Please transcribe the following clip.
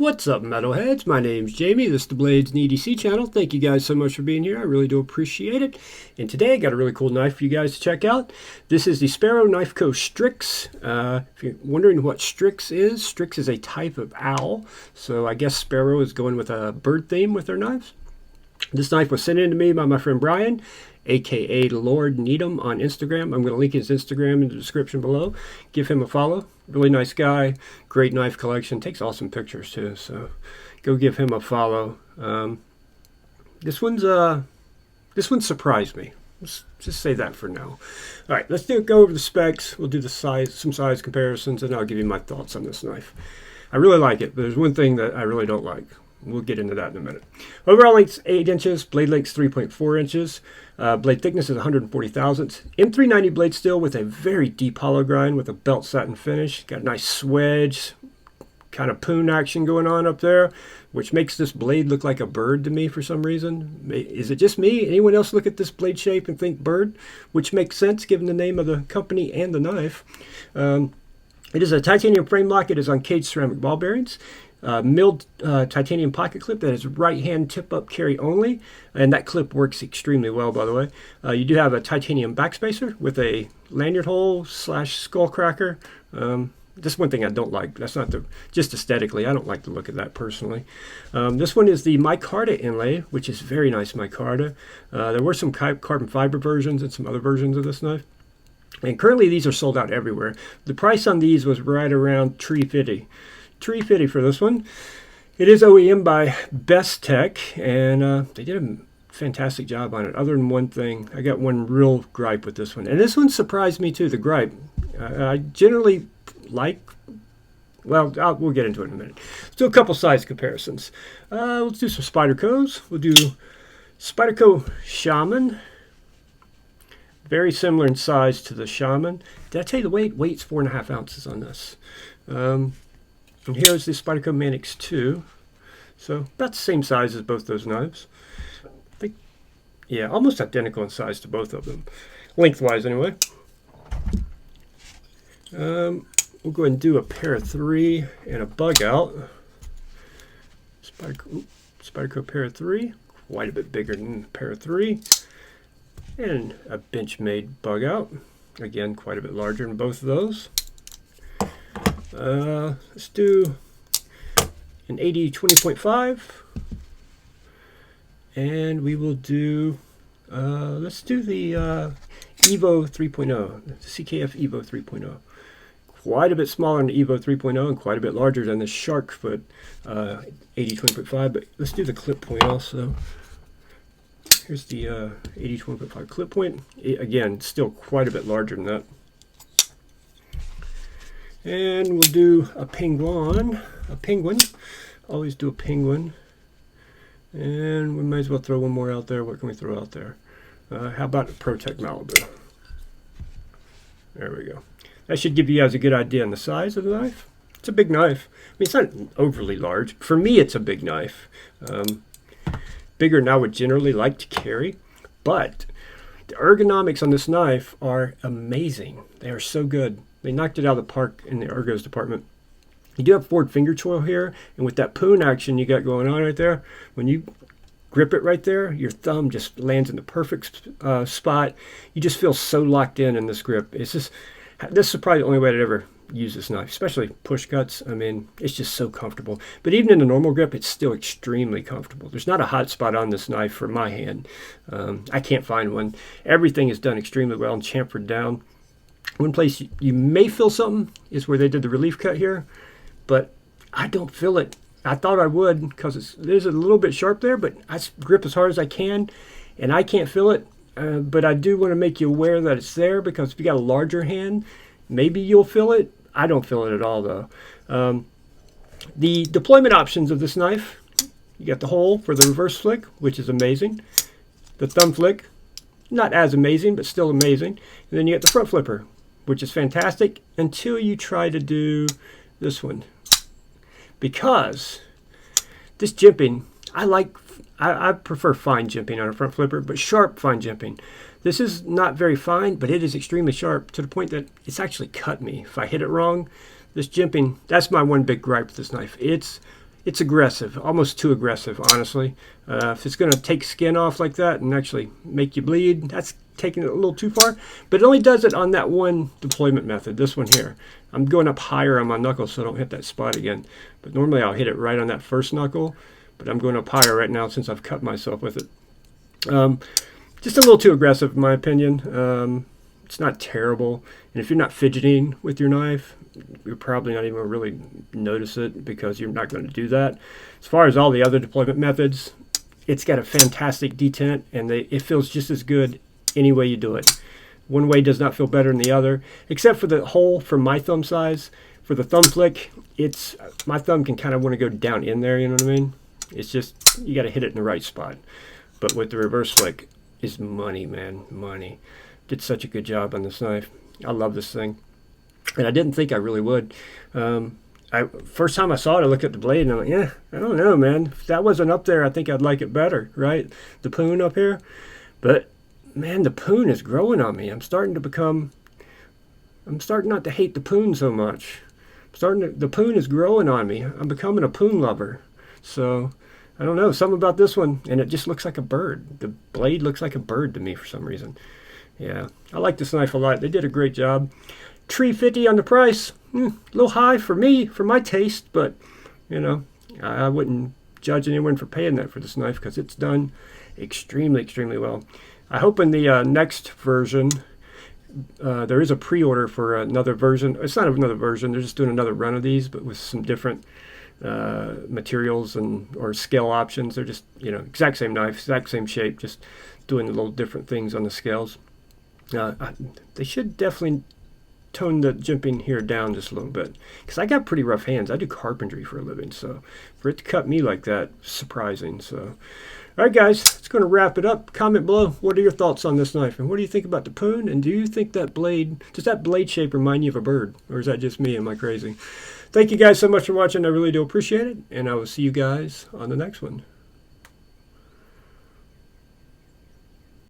What's up, metalheads? My name's Jamie. This is the Blades and EDC channel. Thank you guys so much for being here. I really do appreciate it. And today I got a really cool knife for you guys to check out. This is the Sparrow Knife Co. Strix. If you're wondering what Strix is a type of owl. So I guess Sparrow is going with a bird theme with their knives. This knife was sent in to me by my friend Brian, aka Lord Needham on Instagram. I'm going to link his Instagram in the description below. Give him a follow. Really nice guy. Great knife collection. Takes awesome pictures too. So go give him a follow. This one surprised me. Let's just say that for now. All right, let's go over the specs. We'll do the some size comparisons, and I'll give you my thoughts on this knife. I really like it, but there's one thing that I really don't like. We'll get into that in a minute. Overall length's 8 inches. Blade length's 3.4 inches. Blade thickness is 140 thousandths. M390 blade steel with a very deep hollow grind with a belt satin finish. Got a nice swedge, kind of poon action going on up there, which makes this blade look like a bird to me for some reason. Is it just me? Anyone else look at this blade shape and think bird? Which makes sense given the name of the company and the knife. It is a titanium frame lock. It is on caged ceramic ball bearings. Milled titanium pocket clip that is right hand tip up carry only, and that clip works extremely well, by the way. You do have a titanium backspacer with a lanyard hole / skull cracker. This one thing I don't like. That's not just aesthetically, I don't like the look of that personally. This one is the micarta inlay, which is very nice micarta. There were some carbon fiber versions and some other versions of this knife, and currently these are sold out everywhere. The price on these was right around $350. $350 for this one. It is OEM by Best Tech, and they did a fantastic job on it. Other than one thing, I got one real gripe with this one, and this one surprised me too. The gripe, I generally like. Well, we'll get into it in a minute. Let's do a couple size comparisons. Let's do some Spyderco's. We'll do Spyderco Shaman. Very similar in size to the Shaman. Did I tell you the weight? Weight's 4.5 ounces on this. And here's the Spyderco Manix 2. So about the same size as both those knives. I think, yeah, almost identical in size to both of them. Lengthwise, anyway. We'll go ahead and do a pair of 3 and a bug out. Spyderco pair of 3. Quite a bit bigger than a pair of 3. And a Benchmade bug out. Again, quite a bit larger than both of those. Let's do an 80 20.5, and we will do let's do the Evo 3.0, the CKF Evo 3.0. Quite a bit smaller than the Evo 3.0 and quite a bit larger than the Sharkfoot 80 20.5, but let's do the clip point also. Here's the 80 20.5 clip point. Again, still quite a bit larger than that. And we'll do a penguin. Always do a penguin. And we might as well throw one more out there. What can we throw out there? How about a ProTech Malibu? There we go. That should give you guys a good idea on the size of the knife. It's a big knife. I mean, it's not overly large. For me, it's a big knife. Bigger than I would generally like to carry. But the ergonomics on this knife are amazing. They are so good. They knocked it out of the park in the ergos department. You do have forward finger choil here, and with that poon action you got going on right there, when you grip it right there, your thumb just lands in the perfect spot. You just feel so locked in this grip. It's just, this is probably the only way I'd ever use this knife, especially push cuts. I mean, it's just so comfortable. But even in a normal grip, it's still extremely comfortable. There's not a hot spot on this knife for my hand. I can't find one. Everything is done extremely well and chamfered down. One place you may feel something is where they did the relief cut here, but I don't feel it. I thought I would because it is a little bit sharp there, but I grip as hard as I can, and I can't feel it. But I do want to make you aware that it's there, because if you got a larger hand, maybe you'll feel it. I don't feel it at all, though. The deployment options of this knife, you got the hole for the reverse flick, which is amazing. The thumb flick, not as amazing, but still amazing. And then you got the front flipper, which is fantastic until you try to do this one. Because this jimping, I prefer fine jimping on a front flipper, but sharp fine jimping. This is not very fine, but it is extremely sharp to the point that it's actually cut me. If I hit it wrong, this jimping, that's my one big gripe with this knife. It's it's aggressive, almost too aggressive, honestly. If it's going to take skin off like that and actually make you bleed, that's taking it a little too far. But it only does it on that one deployment method, this one here. I'm going up higher on my knuckle so I don't hit that spot again. But normally I'll hit it right on that first knuckle, but I'm going up higher right now since I've cut myself with it. Just a little too aggressive in my opinion. It's not terrible, and if you're not fidgeting with your knife, you're probably not even going to really notice it because you're not going to do that. As far as all the other deployment methods, it's got a fantastic detent, and it feels just as good any way you do it. One way does not feel better than the other, except for the hole for my thumb size. For the thumb flick, my thumb can kind of want to go down in there, you know what I mean? It's just, you got to hit it in the right spot. But with the reverse flick, it's money, man, money. Did such a good job on this knife. I love this thing, and I didn't think I really would. First time I saw it, I looked at the blade and I'm like, yeah, I don't know, man. If that wasn't up there, I think I'd like it better, right? The poon up here, but man, the poon is growing on me. I'm starting not to hate the poon so much. The poon is growing on me. I'm becoming a poon lover. So I don't know, something about this one, and it just looks like a bird. The blade looks like a bird to me for some reason. Yeah, I like this knife a lot. They did a great job. $350 on the price. A little high for me, for my taste, but, you know, I wouldn't judge anyone for paying that for this knife because it's done extremely, extremely well. I hope in the next version, there is a pre-order for another version. It's not another version. They're just doing another run of these, but with some different materials or scale options. They're just, you know, exact same knife, exact same shape, just doing a little different things on the scales. They should definitely tone the jimping here down just a little bit because I got pretty rough hands. I do carpentry for a living, so for it to cut me like that, surprising. So, all right, guys, it's going to wrap it up. Comment below. What are your thoughts on this knife, and what do you think about the poon? And do you think does that blade shape remind you of a bird, or is that just me? Am I crazy? Thank you guys so much for watching. I really do appreciate it, and I will see you guys on the next one.